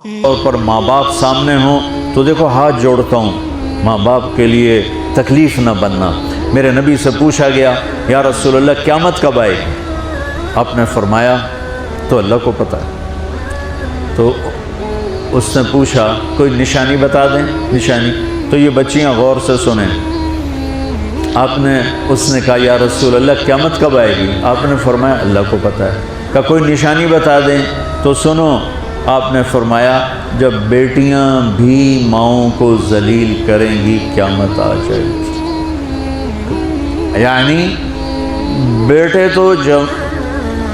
اور پر ماں باپ سامنے ہوں تو دیکھو ہاتھ جوڑتا ہوں ماں باپ کے لیے تکلیف نہ بننا۔ میرے نبی سے پوچھا گیا یا رسول اللہ قیامت کب آئے گی؟ آپ نے فرمایا تو اللہ کو پتہ ہے۔ تو اس نے پوچھا کوئی نشانی بتا دیں، نشانی؟ تو یہ بچیاں غور سے سنیں۔ اس نے کہا یا رسول اللہ قیامت کب آئے گی؟ آپ نے فرمایا اللہ کو پتہ ہے۔ کہا کوئی نشانی بتا دیں؟ تو سنو، آپ نے فرمایا جب بیٹیاں بھی ماؤں کو ذلیل کریں گی قیامت آ جائے گی۔ یعنی بیٹے تو جب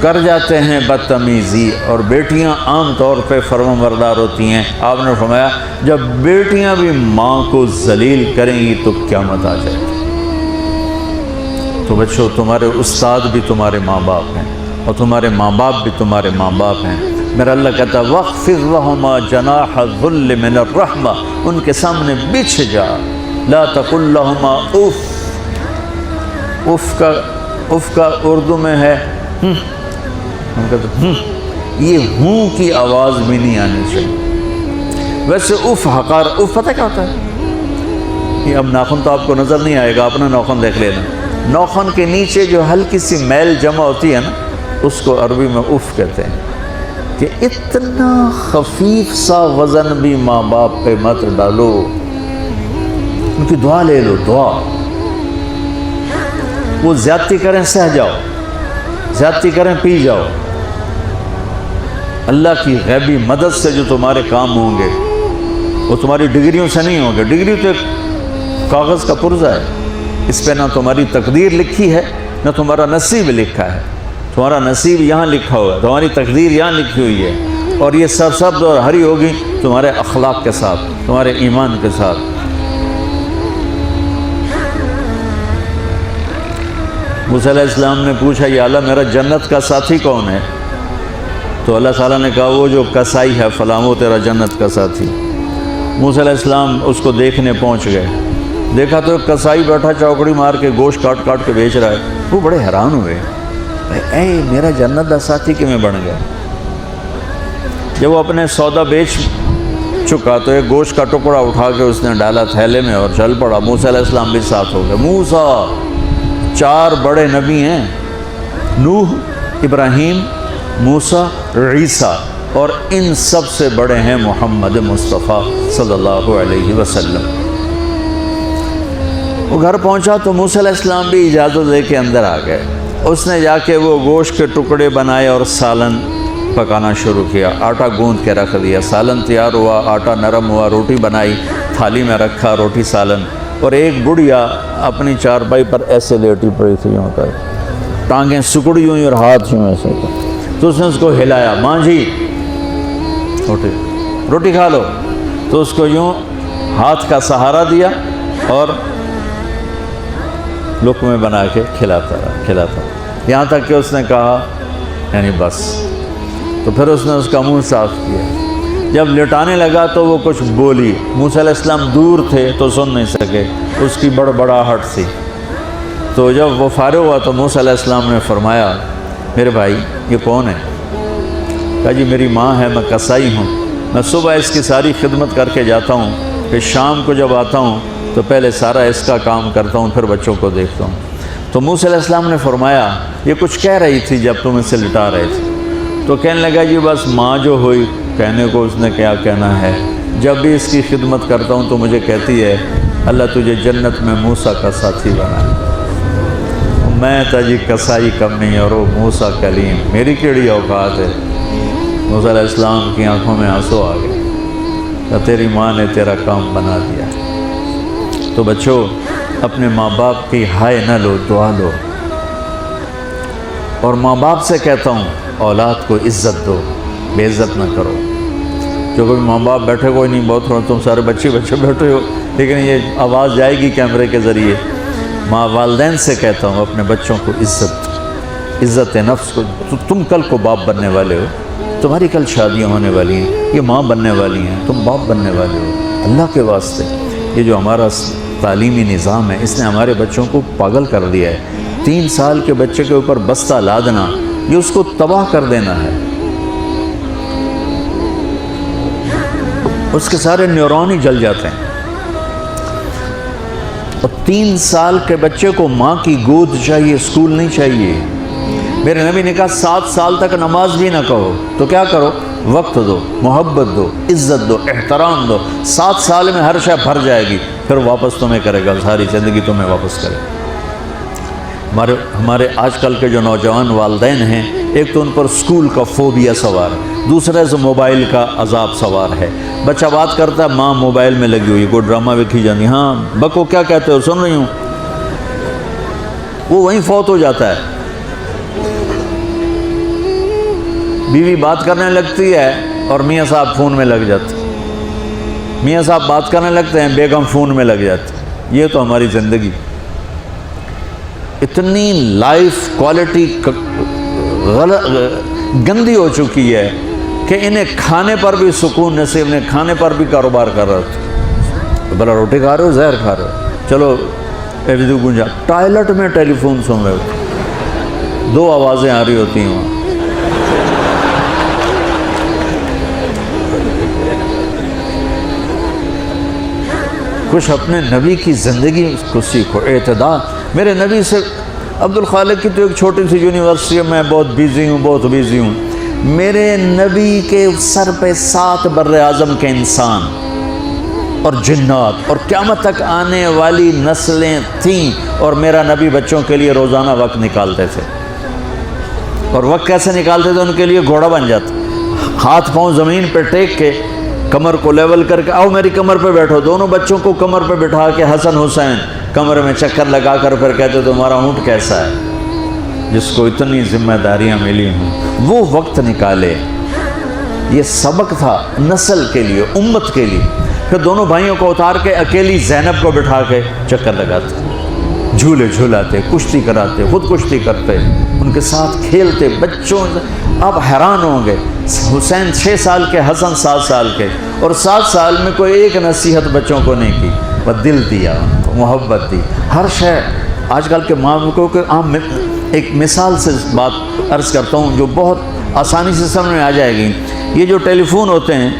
کر جاتے ہیں بدتمیزی اور بیٹیاں عام طور پہ فرمانبردار ہوتی ہیں، آپ نے فرمایا جب بیٹیاں بھی ماں کو ذلیل کریں گی تو قیامت آ جائے گی۔ تو بچوں، تمہارے استاد بھی تمہارے ماں باپ ہیں اور تمہارے ماں باپ بھی تمہارے ماں باپ ہیں۔ میرا اللہ کہتا ہے وَاخْفِضْ لَهُمَا جَنَاحَ الذُّلِّ مِنَ الرَّحْمَةِ، ان کے سامنے بچھ جا، لا تقل لهما اف۔ اف کا اردو میں ہے ہم کہتے ہیں یہ ہوں کی آواز بھی نہیں آنی چاہیے۔ ویسے اف حقار، اف پتہ کیا ہوتا ہے؟ یہ اب ناخن تو آپ کو نظر نہیں آئے گا، اپنا ناخن دیکھ لینا۔ ناخن کے نیچے جو ہلکی سی میل جمع ہوتی ہے نا، اس کو عربی میں اف کہتے ہیں۔ کہ اتنا خفیف سا وزن بھی ماں باپ پہ مت ڈالو، ان کی دعا لے لو، دعا۔ وہ زیادتی کریں سہ جاؤ، زیادتی کریں پی جاؤ۔ اللہ کی غیبی مدد سے جو تمہارے کام ہوں گے وہ تمہاری ڈگریوں سے نہیں ہوں گے۔ ڈگری تو ایک کاغذ کا پرزہ ہے، اس پہ نہ تمہاری تقدیر لکھی ہے نہ تمہارا نصیب لکھا ہے۔ تمہارا نصیب یہاں لکھا ہوا ہے، تمہاری تقدیر یہاں لکھی ہوئی ہے، اور یہ سرسبز اور ہری ہوگی تمہارے اخلاق کے ساتھ، تمہارے ایمان کے ساتھ۔ موسیٰ علیہ السلام نے پوچھا یا اللہ میرا جنت کا ساتھی کون ہے؟ تو اللہ تعالیٰ نے کہا وہ جو کسائی ہے فلاں وہ تیرا جنت کا ساتھی۔ موسیٰ علیہ السلام اس کو دیکھنے پہنچ گئے، دیکھا تو کسائی بیٹھا چوکڑی مار کے گوشت کاٹ کاٹ کے بیچ رہا ہے۔ وہ بڑے حیران ہوئے، اے میرا جنت کا ساتھی کیوں بن گیا؟ جب وہ اپنے سودا بیچ چکا تو ایک گوشت کا ٹکڑا اٹھا کے اس نے ڈالا تھیلے میں اور چل پڑا۔ موسیٰ علیہ السلام بھی ساتھ ہو گئے۔ موسیٰ 4 بڑے نبی ہیں، نوح، ابراہیم، موسیٰ، عیسیٰ، اور ان سب سے بڑے ہیں محمد مصطفیٰ صلی اللہ علیہ وسلم۔ وہ گھر پہنچا تو موسیٰ علیہ السلام بھی اجازت لے کے اندر آ گئے۔ اس نے جا کے وہ گوشت کے ٹکڑے بنائے اور سالن پکانا شروع کیا۔ آٹا گوندھ کے رکھ دیا، سالن تیار ہوا، آٹا نرم ہوا، روٹی بنائی، تھالی میں رکھا روٹی سالن، اور ایک بڑھیا اپنی چارپائی پر ایسے لیٹی پڑی تھی، یوں کر ٹانگیں سکڑی ہوئی اور ہاتھ یوں ایسے کر۔ تو اس نے اس کو ہلایا، ماں جی روٹی کھا لو۔ تو اس کو یوں ہاتھ کا سہارا دیا اور لقمے بنا کے کھلاتا رہا، یہاں تک کہ اس نے کہا یعنی بس۔ تو پھر اس نے اس کا منہ صاف کیا۔ جب لٹانے لگا تو وہ کچھ بولی، موسیٰ علیہ السلام دور تھے تو سن نہیں سکے، اس کی بڑبڑاہٹ تھی۔ تو جب وہ فارغ ہوا تو موسیٰ علیہ السلام نے فرمایا میرے بھائی یہ کون ہے؟ کہا جی میری ماں ہے، میں کسائی ہوں، میں صبح اس کی ساری خدمت کر کے جاتا ہوں، پھر شام کو جب آتا ہوں تو پہلے سارا اس کا کام کرتا ہوں، پھر بچوں کو دیکھتا ہوں۔ تو موسیٰ علیہ السلام نے فرمایا یہ کچھ کہہ رہی تھی جب تم اسے لٹا رہے تھے؟ تو کہنے لگا جی بس ماں جو ہوئی، کہنے کو اس نے کیا کہنا ہے، جب بھی اس کی خدمت کرتا ہوں تو مجھے کہتی ہے اللہ تجھے جنت میں موسیٰ کا ساتھی بنا۔ میں تا جی کسائی کم نہیں اور وہ موسیٰ کلیم، میری کیڑی اوقات ہے۔ موسیٰ علیہ السلام کی آنکھوں میں آنسو آ گئے کہ تیری ماں نے تیرا کام بنا دیا۔ تو بچوں اپنے ماں باپ کی ہائے نہ لو، دعا لو۔ اور ماں باپ سے کہتا ہوں اولاد کو عزت دو، بے عزت نہ کرو۔ جو کوئی ماں باپ بیٹھے کوئی نہیں، بہت تھوڑا تم سارے بچے بیٹھے ہو، لیکن یہ آواز جائے گی کیمرے کے ذریعے۔ ماں والدین سے کہتا ہوں اپنے بچوں کو عزت نفس کو۔ تم کل کو باپ بننے والے ہو، تمہاری کل شادیاں ہونے والی ہیں، یہ ماں بننے والی ہیں، تم باپ بننے والے ہو۔ اللہ کے واسطے یہ جو ہمارا تعلیمی نظام ہے اس نے ہمارے بچوں کو پاگل کر دیا ہے۔ 3 سال کے بچے کے اوپر بستہ لادنا، یہ اس کو تباہ کر دینا ہے۔ اس کے سارے نیورون ہی جل جاتے ہیں. اور 3 سال کے بچے کو ماں کی گود چاہیے، اسکول نہیں چاہیے. میرے نبی نے کہا 7 سال تک نماز بھی نہ کہو تو کیا کرو، وقت دو، محبت دو، عزت دو، احترام دو. 7 سال میں ہر شے بھر جائے گی، پھر واپس تمہیں کرے گا، ساری زندگی تمہیں واپس کرے گا. ہمارے آج کل کے جو نوجوان والدین ہیں، ایک تو ان پر اسکول کا فوبیا سوار ہے، دوسرے سے موبائل کا عذاب سوار ہے. بچہ بات کرتا ہے، ماں موبائل میں لگی ہوئی، کوئی ڈرامہ ویکھی جانی، ہاں بکو کیا کہتے ہو، سن رہی ہوں. وہ وہیں فوت ہو جاتا ہے. بیوی بات کرنے لگتی ہے اور میاں صاحب فون میں لگ جاتے، میاں صاحب بات کرنے لگتے ہیں، بیگم فون میں لگ جاتی. یہ تو ہماری زندگی. اتنی لائف کوالٹی گندی ہو چکی ہے کہ انہیں کھانے پر بھی سکون نصیب نہیں، کھانے پر بھی کاروبار کر رہے تھے. بلا روٹی کھا رہے ہو، زہر کھا رہے ہو، چلو گنجا. ٹوائلٹ میں ٹیلی فون سن رہے ہوتے، 2 آوازیں آ رہی ہوتی ہیں وہاں. کچھ اپنے نبی کی زندگی کو سیکھو، اعتدال. میرے نبی سے عبد الخالق کی تو ایک چھوٹی سی یونیورسٹی ہے، میں بہت بیزی ہوں. میرے نبی کے سر پہ 7 بر اعظم کے انسان اور جنات اور قیامت تک آنے والی نسلیں تھیں، اور میرا نبی بچوں کے لیے روزانہ وقت نکالتے تھے. اور وقت کیسے نکالتے تھے؟ ان کے لیے گھوڑا بن جاتا، ہاتھ پاؤں زمین پہ ٹیک کے، کمر کو لیول کر کے، آؤ میری کمر پہ بیٹھو. دونوں بچوں کو کمر پہ بٹھا کے حسن حسین کمر میں چکر لگا کر پھر کہتے تمہارا اونٹ کیسا ہے، جس کو اتنی ذمہ داریاں ملی ہوں. وہ وقت نکالے. یہ سبق تھا نسل کے لیے، امت کے لیے. پھر دونوں بھائیوں کو اتار کے اکیلی زینب کو بٹھا کے چکر لگاتے، جھولے جھولاتے، کشتی کراتے، خود کشتی کرتے، ان کے ساتھ کھیلتے. بچوں آپ حیران ہوں گے، حسین 6 سال کے، حسن 7 سال کے، اور 7 سال میں کوئی ایک نصیحت بچوں کو نہیں کی. وہ دل دیا، محبت دی، ہر شے. آج کل کے ماں باپ کو عام ایک مثال سے بات عرض کرتا ہوں جو بہت آسانی سے سمجھ میں آ جائے گی. یہ جو ٹیلی فون ہوتے ہیں،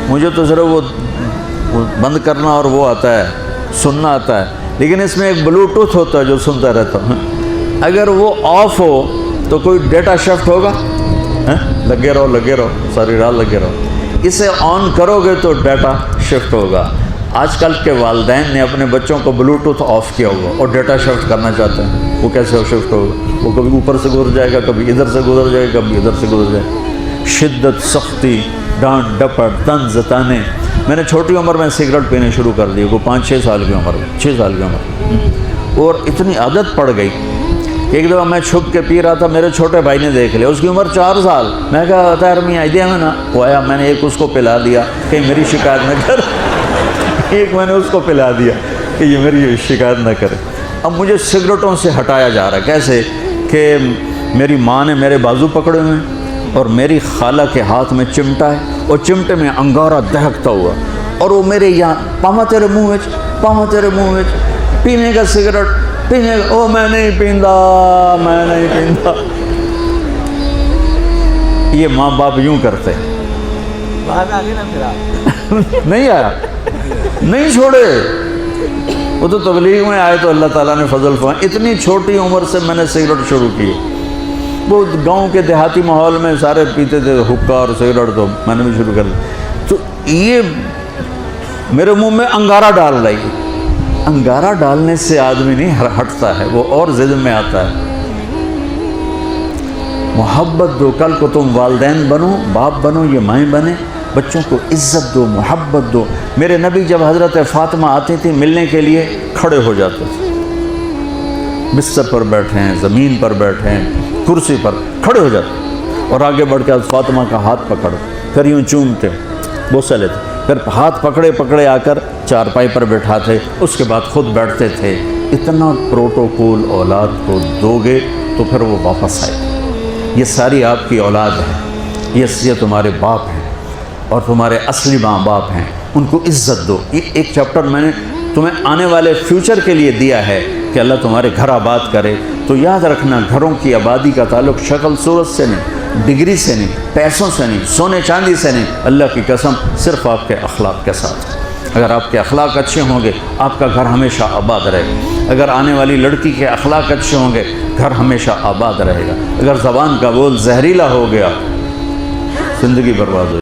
مجھے تو صرف وہ بند کرنا اور وہ آتا ہے، سننا آتا ہے، لیکن اس میں ایک بلوٹوتھ ہوتا ہے جو سنتا رہتا ہوں. اگر وہ آف ہو تو کوئی ڈیٹا شفٹ ہوگا، لگے رہو ساری رات لگے رہو. اسے آن کرو گے تو ڈیٹا شفٹ ہوگا. آج کل کے والدین نے اپنے بچوں کو بلوٹوتھ آف کیا ہوا اور ڈیٹا شفٹ کرنا چاہتے ہیں. وہ کیسے شفٹ ہوگا؟ وہ کبھی اوپر سے گزر جائے گا، کبھی ادھر سے گزر جائے گا، کبھی ادھر سے گزر جائے گا. شدت، سختی، ڈانٹ ڈپٹ، طنز تانے. میں نے چھوٹی عمر میں سگریٹ پینے شروع کر دی، وہ 5-6 سال کی عمر میں، 6 سال کی عمر، اور اتنی عادت پڑ گئی. ایک دفعہ میں چھپ کے پی رہا تھا، میرے چھوٹے بھائی نے دیکھ لیا، اس کی عمر 4 سال. میں کہا طاہر میاں دیا میں نا، وہ آیا، میں نے ایک اس کو پلا دیا کہ میری شکایت نہ کر، ایک میں نے اس کو پلا دیا کہ یہ میری شکایت نہ کرے. اب مجھے سگریٹوں سے ہٹایا جا رہا ہے. کیسے کہ میری ماں نے میرے بازو پکڑے ہوئے ہیں اور میری خالہ کے ہاتھ میں چمٹا ہے اور چمٹے میں انگارہ دہکتا ہوا، اور وہ میرے یہاں پاما تیرے منہ میں پینے کا سگریٹ پینے کا. او میں نہیں پیندا. یہ ماں باپ یوں کرتے. نہیں آیا، نہیں چھوڑے. وہ تو تبلیغ میں آئے تو اللہ تعالیٰ نے فضل فرمایا. اتنی چھوٹی عمر سے میں نے سگریٹ شروع کی. وہ گاؤں کے دیہاتی ماحول میں سارے پیتے تھے حکا اور سگریٹ، تو میں نے بھی شروع کر دی. تو یہ میرے منہ میں انگارہ ڈال رہی. انگارہ ڈالنے سے آدمی نہیں ہٹتا ہے، وہ اور ضد میں آتا ہے. محبت دو. کل کو تم والدین بنو، باپ بنو، یہ مائیں بنے، بچوں کو عزت دو، محبت دو. میرے نبی جب حضرت فاطمہ آتی تھی ملنے کے لیے، کھڑے ہو جاتے تھے. بستر پر بیٹھے ہیں، زمین پر بیٹھے ہیں، کرسی پر، کھڑے ہو جاتے اور آگے بڑھ کے فاطمہ کا ہاتھ پکڑ پھر یوں چومتے، بوسہ لیتے، پھر ہاتھ پکڑے آ کر چارپائی پر بیٹھاتے، اس کے بعد خود بیٹھتے تھے. اتنا پروٹوکول اولاد کو دو گے تو پھر وہ واپس آئے. یہ ساری آپ کی اولاد ہے، یہ تمہارے باپ ہیں اور تمہارے اصلی ماں باپ ہیں. ان کو عزت دو. یہ ایک چیپٹر میں نے تمہیں آنے والے فیوچر کے لیے دیا ہے کہ اللہ تمہارے گھر آباد کرے. تو یاد رکھنا، گھروں کی آبادی کا تعلق شکل صورت سے نہیں، ڈگری سے نہیں، پیسوں سے نہیں، سونے چاندی سے نہیں، اللہ کی قسم صرف آپ کے اخلاق کے ساتھ۔ اگر آپ کے اخلاق اچھے ہوں گے آپ کا گھر ہمیشہ آباد رہے گا۔ اگر آنے والی لڑکی کے اخلاق اچھے ہوں گے گھر ہمیشہ آباد رہے گا۔ اگر زبان کا بول زہریلا ہو گیا زندگی برباد ہو